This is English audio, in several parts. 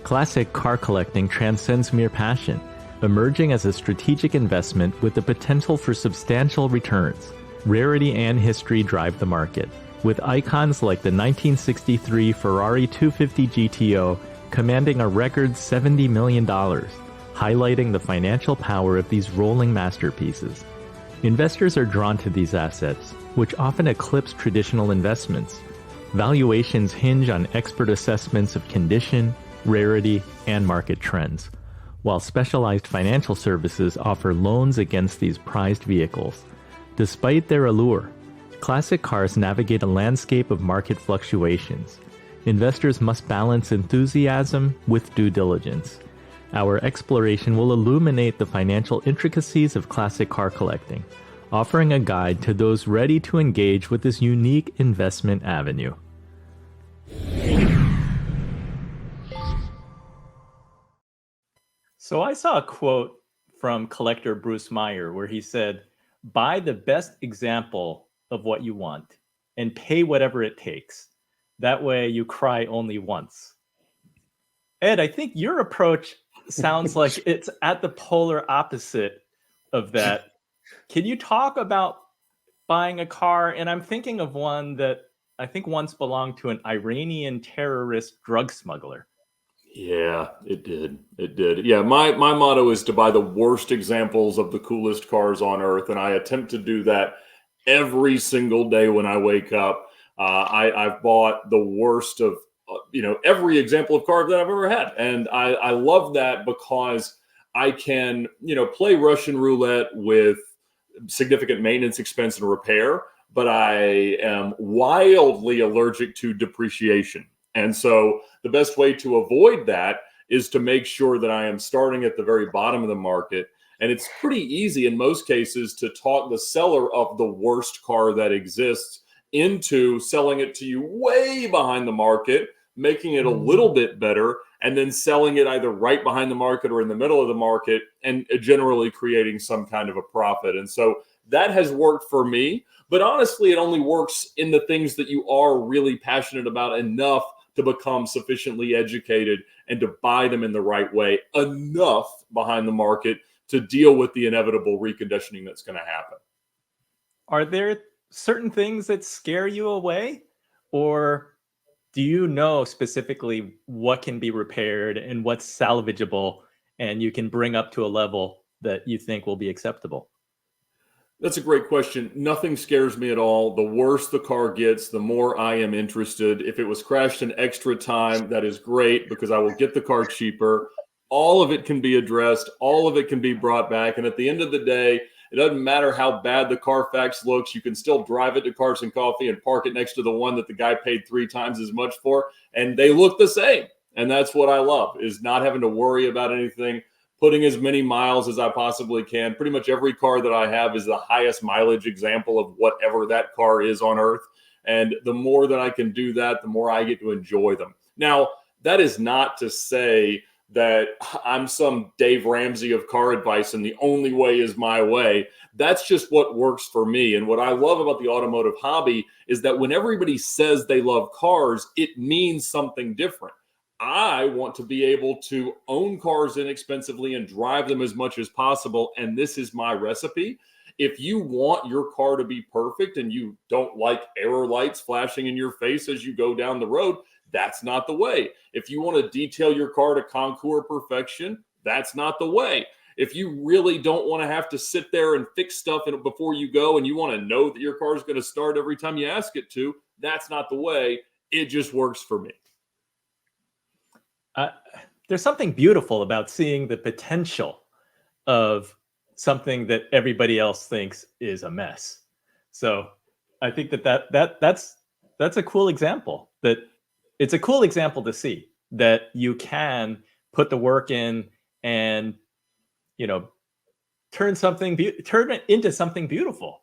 Classic car collecting transcends mere passion, emerging as a strategic investment with the potential for substantial returns. Rarity and history drive the market, with icons like the 1963 Ferrari 250 GTO commanding a record $70 million, highlighting the financial power of these rolling masterpieces. Investors are drawn to these assets, which often eclipse traditional investments. Valuations hinge on expert assessments of condition, rarity, and market trends, while specialized financial services offer loans against these prized vehicles. Despite their allure, classic cars navigate a landscape of market fluctuations. Investors must balance enthusiasm with due diligence. Our exploration will illuminate the financial intricacies of classic car collecting, offering a guide to those ready to engage with this unique investment avenue. So I saw a quote from collector Bruce Meyer where he said, "Buy the best example of what you want and pay whatever it takes. That way you cry only once." Ed, I think your approach sounds like it's at the polar opposite of that. Can you talk about buying a car? And I'm thinking of one that I think once belonged to an Iranian terrorist drug smuggler. Yeah, it did. It did. Yeah, my motto is to buy the worst examples of the coolest cars on earth, and I attempt to do that every single day when I wake up. I've bought the worst of every example of car that I've ever had, and I love that because I can play Russian roulette with significant maintenance expense and repair, but I am wildly allergic to depreciation. And so the best way to avoid that is to make sure that I am starting at the very bottom of the market. And it's pretty easy in most cases to talk the seller of the worst car that exists into selling it to you way behind the market, making it a little bit better, and then selling it either right behind the market or in the middle of the market, and generally creating some kind of a profit. And so that has worked for me. But honestly, it only works in the things that you are really passionate about enough to become sufficiently educated and to buy them in the right way, enough behind the market to deal with the inevitable reconditioning that's going to happen. Are there certain things that scare you away? Or do you know specifically what can be repaired and what's salvageable and you can bring up to a level that you think will be acceptable? That's a great question. Nothing scares me at all. The worse the car gets, the more I am interested. If it was crashed an extra time, that is great because I will get the car cheaper. All of it can be addressed. All of it can be brought back. And at the end of the day, it doesn't matter how bad the Carfax looks. You can still drive it to Cars and Coffee and park it next to the one that the guy paid 3 times as much for. And they look the same. And that's what I love, is not having to worry about anything, putting as many miles as I possibly can. Pretty much every car that I have is the highest mileage example of whatever that car is on earth. And the more that I can do that, the more I get to enjoy them. Now, that is not to say that I'm some Dave Ramsey of car advice and the only way is my way. That's just what works for me. And what I love about the automotive hobby is that when everybody says they love cars, it means something different. I want to be able to own cars inexpensively and drive them as much as possible. And this is my recipe. If you want your car to be perfect and you don't like error lights flashing in your face as you go down the road, that's not the way. If you want to detail your car to contour perfection, that's not the way. If you really don't want to have to sit there and fix stuff in it before you go and you want to know that your car is going to start every time you ask it to, that's not the way. It just works for me. There's something beautiful about seeing the potential of something that everybody else thinks is a mess. So I think that's a cool example. That it's a cool example to see that you can put the work in and turn it into something beautiful.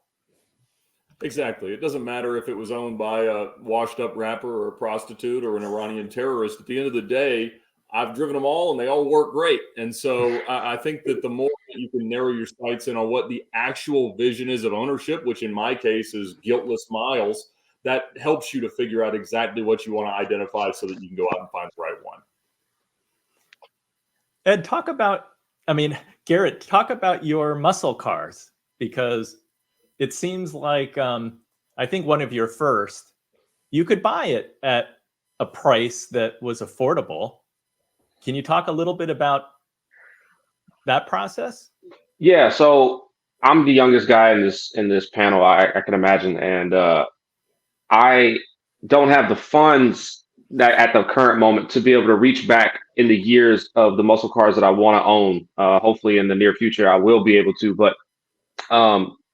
Exactly. It doesn't matter if it was owned by a washed up rapper or a prostitute or an Iranian terrorist. At the end of the day, I've driven them all and they all work great. And so I think that the more that you can narrow your sights in on what the actual vision is of ownership, which in my case is guiltless miles, that helps you to figure out exactly what you want to identify so that you can go out and find the right one. And talk about, Garrett, talk about your muscle cars, because it seems like, I think one of your first, you could buy it at a price that was affordable. Can you talk a little bit about that process? Yeah, so I'm the youngest guy in this panel, I can imagine, and I don't have the funds that at the current moment to be able to reach back in the years of the muscle cars that I want to own. Hopefully, in the near future, I will be able to. But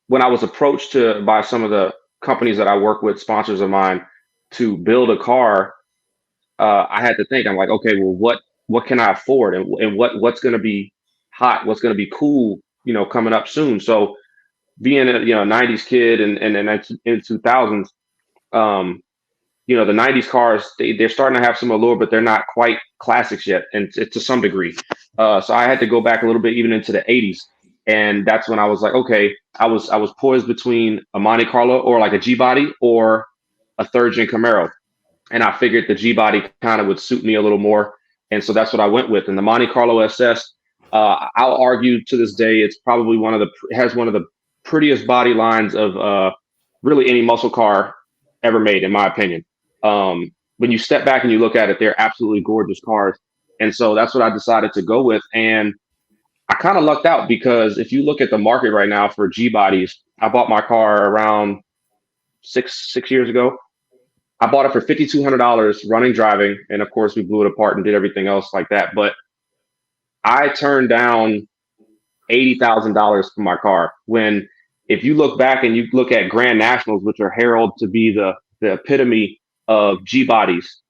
when I was approached by some of the companies that I work with, sponsors of mine, to build a car, I had to think. I'm like, okay, well, what can I afford, and what's going to be hot, what's going to be cool, coming up soon. So being a 90s kid and in 2000s, the 90s cars, they're starting to have some allure, but they're not quite classics yet, and to some degree. So I had to go back a little bit even into the 80s. And that's when I was like, okay, I was poised between a Monte Carlo or like a G body or a third gen Camaro. And I figured the G body kind of would suit me a little more. And so that's what I went with. And the Monte Carlo SS, I'll argue to this day, it's probably has one of the prettiest body lines of really any muscle car ever made, in my opinion. When you step back and you look at it, they're absolutely gorgeous cars. And so that's what I decided to go with. And I kind of lucked out, because if you look at the market right now for G bodies, I bought my car around six years ago. I bought it for $5,200 running, driving. And of course, we blew it apart and did everything else like that. But I turned down $80,000 for my car. When, if you look back and you look at Grand Nationals, which are heralded to be the epitome of G bodies,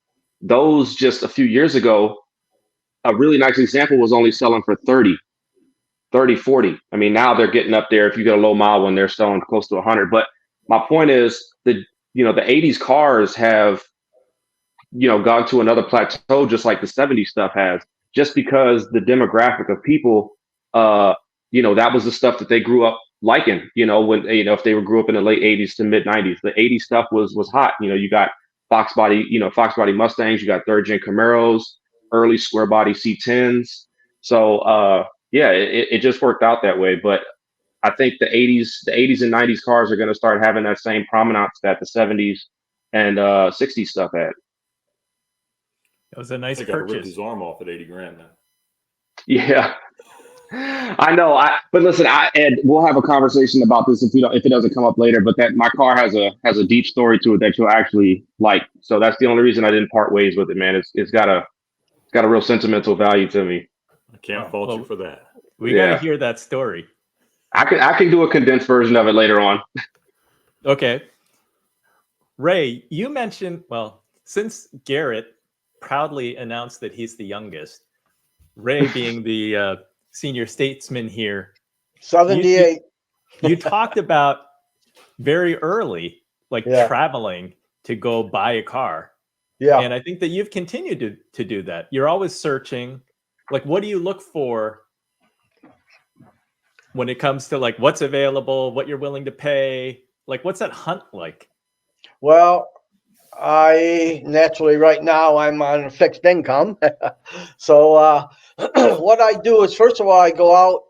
those just a few years ago, a really nice example was only selling for 30, 40. I mean, now they're getting up there. If you get a low mile one, they're selling close to 100. But my point is, the 80s cars have, gone to another plateau, just like the 70s stuff has, just because the demographic of people, that was the stuff that they grew up liking, when, if they grew up in the late 80s to mid 90s, the 80s stuff was hot. You got Fox body Mustangs, you got third gen Camaros, early square body C10s. So, yeah, it just worked out that way. But I think the 80s and 90s cars are going to start having that same prominence that the 70s and 60s stuff had. It was a nice I got to rip purchase. his arm off at 80 grand now. Yeah, I know. But listen, Ed, we'll have a conversation about this if it doesn't come up later. But that my car has a deep story to it that you'll actually like. So that's the only reason I didn't part ways with it, man. It's got a real sentimental value to me. I can't fault you for that. We got to hear that story. I can do a condensed version of it later on. Okay. Ray, you mentioned, since Garrett proudly announced that he's the youngest, Ray being the senior statesman here, 78. You talked about very early, traveling to go buy a car. Yeah. And I think that you've continued to do that. You're always searching. What do you look for when it comes to what's available, what you're willing to pay? What's that hunt like? Well, I naturally right now I'm on fixed income. So what I do is, first of all, I go out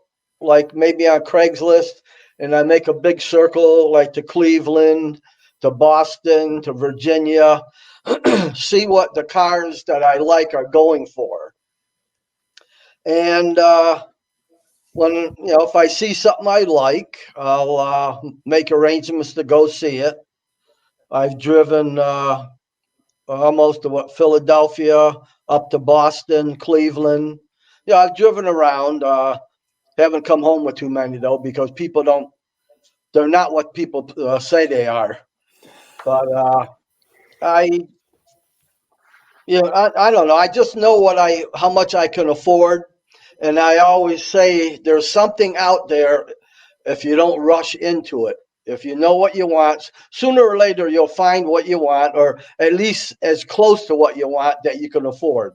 maybe on Craigslist, and I make a big circle to Cleveland, to Boston, to Virginia, see what the cars that I like are going for. And when, if I see something I like, I'll make arrangements to go see it. I've driven almost to Philadelphia, up to Boston, Cleveland. Yeah, I've driven around. Haven't come home with too many though, because they're not what people say they are. But I don't know. I just know how much I can afford. And I always say there's something out there if you don't rush into it. If you know what you want, sooner or later you'll find what you want, or at least as close to what you want that you can afford.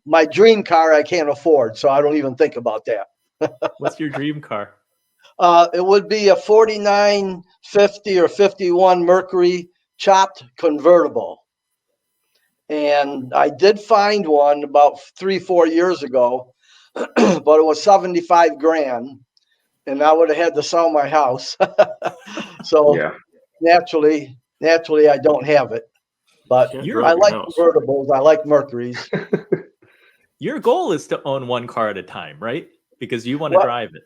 My dream car I can't afford, so I don't even think about that. What's your dream car? It would be a 49, 50, or 51 Mercury chopped convertible. And I did find one about 3-4 years ago, but it was 75 grand, and I would have had to sell my house. So Yeah. naturally, I don't have it. But Can't You're I drive your like house. convertibles. I like Mercuries. Your goal is to own one car at a time, right? Because you want to What? drive it.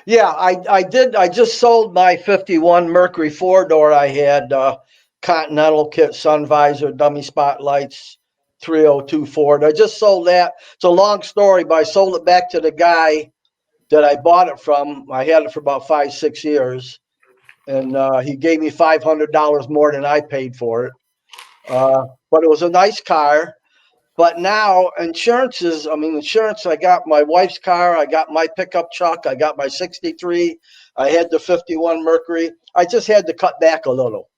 Yeah, I did. I just sold my 51 Mercury 4-door. I had Continental kit, sun visor, dummy spotlights, 302 Ford. I just sold that. It's a long story, but I sold it back to the guy that I bought it from. I had it for about 5-6 years, and he gave me $500 more than I paid for it. But it was a nice car. But now insurance, I got my wife's car, I got my pickup truck, I got my 63, I had the 51 Mercury. I just had to cut back a little,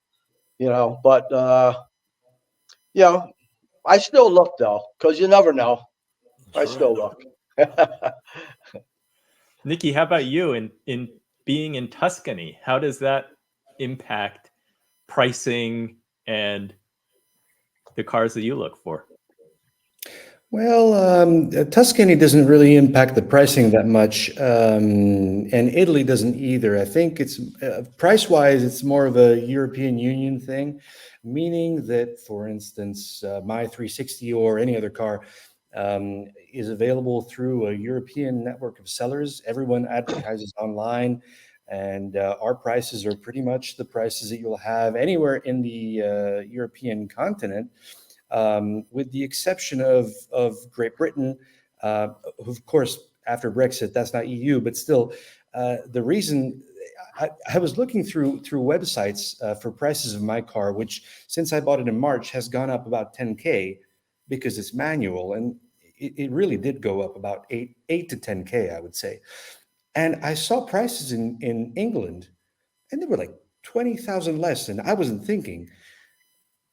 but, I still look though, because you never know. I That's still right. look. Nikki, how about you in being in Tuscany? How does that impact pricing and the cars that you look for? Well, Tuscany doesn't really impact the pricing that much, and Italy doesn't either. I think it's price-wise, it's more of a European Union thing, meaning that, for instance, my 360 or any other car is available through a European network of sellers. Everyone advertises online, and our prices are pretty much the prices that you'll have anywhere in the European continent. With the exception of Great Britain, of course, after Brexit, that's not EU, but still, the reason I was looking through websites for prices of my car, which since I bought it in March has gone up about 10K because it's manual, and it really did go up about 8 to 10K, I would say. And I saw prices in England, and they were like 20,000 less, and I wasn't thinking.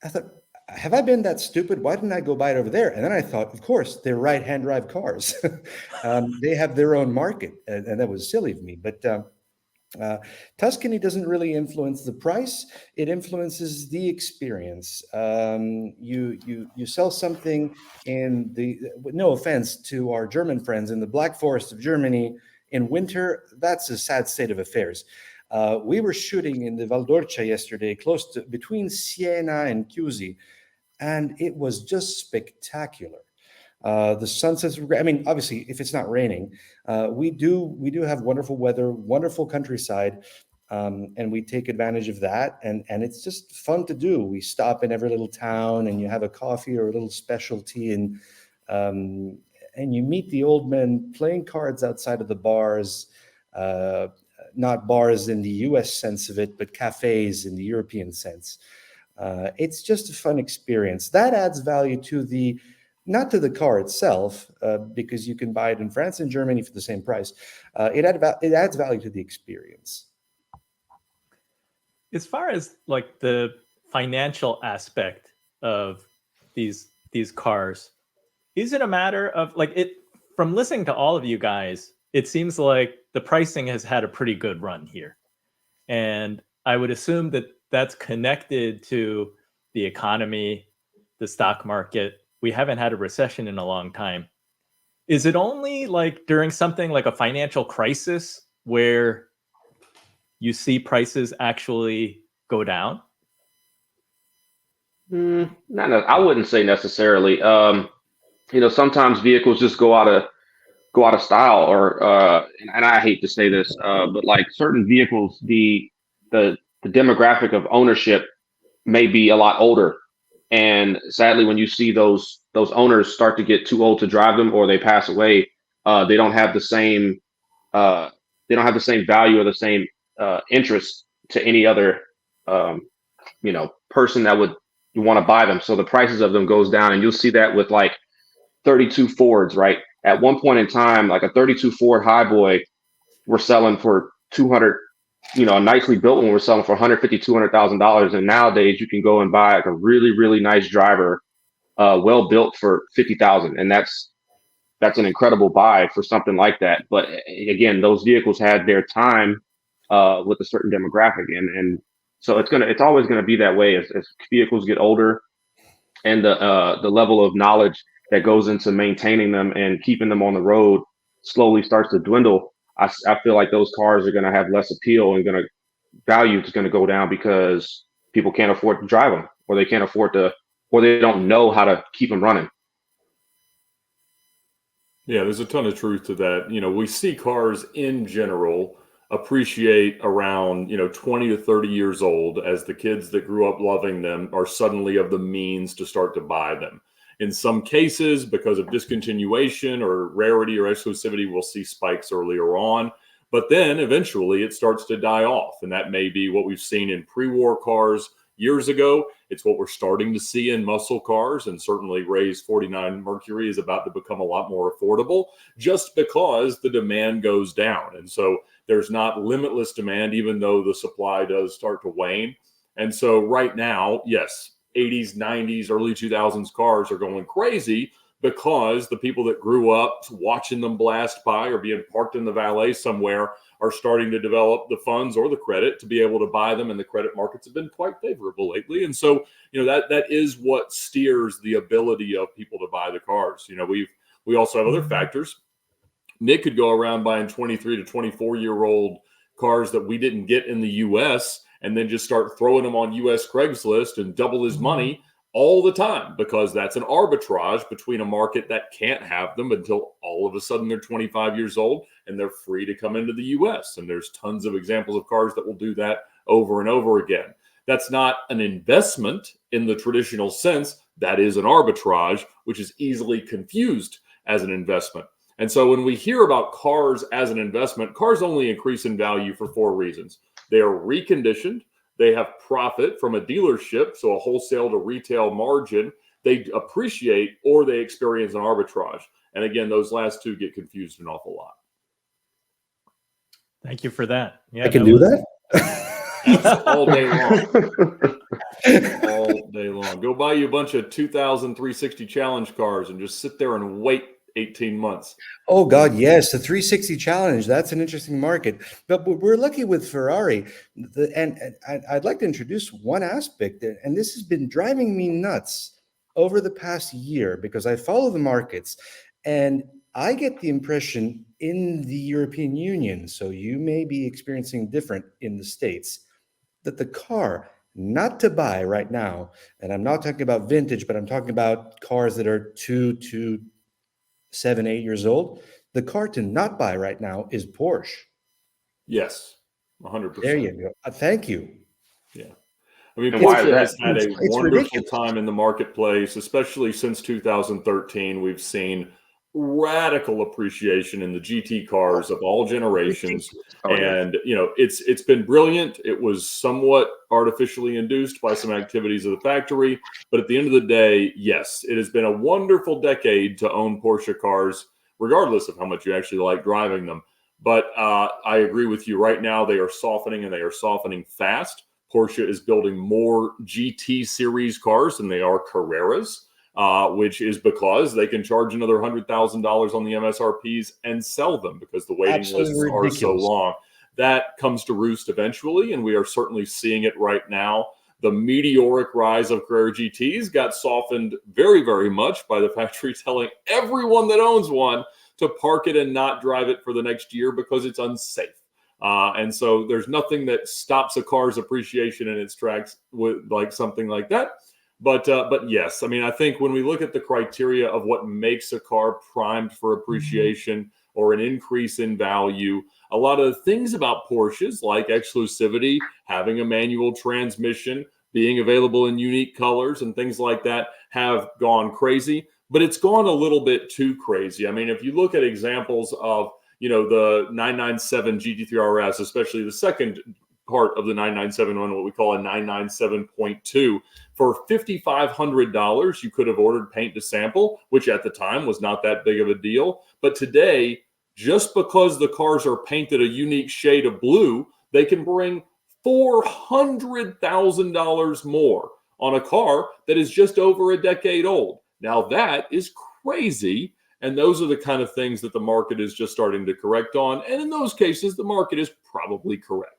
I thought, have I been that stupid? Why didn't I go buy it over there? And then I thought, of course, they're right-hand drive cars. They have their own market, and that was silly of me. But Tuscany doesn't really influence the price; it influences the experience. You sell something in the, no offense to our German friends, in the Black Forest of Germany in winter. That's a sad state of affairs. We were shooting in the Val d'Orcia yesterday, close to between Siena and Chiusi, and it was just spectacular. The sunsets were great. I mean, obviously, if it's not raining, we do have wonderful weather, wonderful countryside, and we take advantage of that. And it's just fun to do. We stop in every little town, and you have a coffee or a little specialty, and you meet the old men playing cards outside of the bars. Not bars in the US sense of it, but cafes in the European sense. It's just a fun experience. That adds value to not to the car itself, because you can buy it in France and Germany for the same price. It adds value to the experience. As far as like the financial aspect of these cars, is it a matter of like it, from listening to all of you guys, it seems like the pricing has had a pretty good run here. And I would assume that that's connected to the economy, the stock market. We haven't had a recession in a long time. Is it only like during something like a financial crisis where you see prices actually go down? I wouldn't say necessarily. Sometimes vehicles just go out of style, or and I hate to say this, but like certain vehicles, the demographic of ownership may be a lot older, and sadly, when you see those owners start to get too old to drive them, or they pass away, they don't have the same value or the same interest to any other person that would want to buy them. So the prices of them goes down, and you'll see that with like 32 Fords, right? At one point in time, like a 32 Ford Highboy, we're selling for 200, a nicely built one, we're selling for $150,000, $200,000. And nowadays you can go and buy like a really, really nice driver, well built for 50,000. And that's an incredible buy for something like that. But again, those vehicles had their time with a certain demographic. And so it's always going to be that way as vehicles get older. and the level of knowledge that goes into maintaining them and keeping them on the road slowly starts to dwindle, I feel like those cars are going to have less appeal and value is going to go down because people can't afford to drive them, or they can't afford to, or they don't know how to keep them running. Yeah, there's a ton of truth to that. We see cars in general appreciate around, 20 to 30 years old as the kids that grew up loving them are suddenly of the means to start to buy them. In some cases, because of discontinuation or rarity or exclusivity, we'll see spikes earlier on. But then eventually it starts to die off. And that may be what we've seen in pre-war cars years ago. It's what we're starting to see in muscle cars, and certainly Ray's 49 Mercury is about to become a lot more affordable just because the demand goes down. And so there's not limitless demand, even though the supply does start to wane. And so right now, yes, 80s, 90s, early 2000s cars are going crazy because the people that grew up watching them blast by or being parked in the valet somewhere are starting to develop the funds or the credit to be able to buy them, and the credit markets have been quite favorable lately. And so, that is what steers the ability of people to buy the cars. We also have other factors. Nick could go around buying 23 to 24-year-old cars that we didn't get in the U.S. and then just start throwing them on U.S. Craigslist and double his money all the time, because that's an arbitrage between a market that can't have them until all of a sudden they're 25 years old and they're free to come into the US. And there's tons of examples of cars that will do that over and over again. That's not an investment in the traditional sense. That is an arbitrage, which is easily confused as an investment. And so when we hear about cars as an investment, cars only increase in value for 4 reasons. They are reconditioned. They have profit from a dealership, so a wholesale to retail margin. They appreciate, or they experience an arbitrage. And again, those last 2 get confused an awful lot. Thank you for that. Yeah, I can do that? All day long. All day long. Go buy you a bunch of 2000 360 Challenge cars and just sit there and wait 18 months. Oh God, yes, the 360 Challenge. That's an interesting market. But we're lucky with Ferrari. And I'd like to introduce one aspect, and this has been driving me nuts over the past year because I follow the markets, and I get the impression in the European Union, so you may be experiencing different in the States, that the car not to buy right now, and I'm not talking about vintage, but I'm talking about cars that are 2 to 7, 8 years old, the car to not buy right now is Porsche. Yes, 100%. There you go. Thank you. Yeah. I mean, And why is Porsche that? has had a It's wonderful ridiculous. time in the marketplace, especially since 2013. We've seen radical appreciation in the GT cars of all generations. Oh, yeah. And, it's been brilliant. It was somewhat artificially induced by some activities of the factory. But at the end of the day, yes, it has been a wonderful decade to own Porsche cars, regardless of how much you actually like driving them. But I agree with you. Right now, they are softening, and they are softening fast. Porsche is building more GT series cars than they are Carreras, which is because they can charge another $100,000 on the MSRPs and sell them because the waiting lists are so long. That comes to roost eventually, and we are certainly seeing it right now. The meteoric rise of Carrera GTs got softened very, very much by the factory telling everyone that owns one to park it and not drive it for the next year because it's unsafe. And so there's nothing that stops a car's appreciation in its tracks with like something like that. But yes, I mean, I think when we look at the criteria of what makes a car primed for appreciation or an increase in value, a lot of the things about Porsches, like exclusivity, having a manual transmission, being available in unique colors and things like that, have gone crazy. But it's gone a little bit too crazy. I mean, if you look at examples of the 997 GT3 RS, especially the second part of the 997 one, what we call a 997.2, for $5,500, you could have ordered paint to sample, which at the time was not that big of a deal. But today, just because the cars are painted a unique shade of blue, they can bring $400,000 more on a car that is just over a decade old. Now that is crazy. And those are the kind of things that the market is just starting to correct on. And in those cases, the market is probably correct.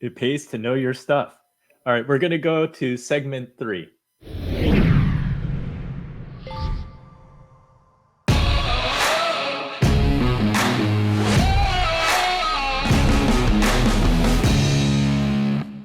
It pays to know your stuff. All right, we're going to go to segment 3.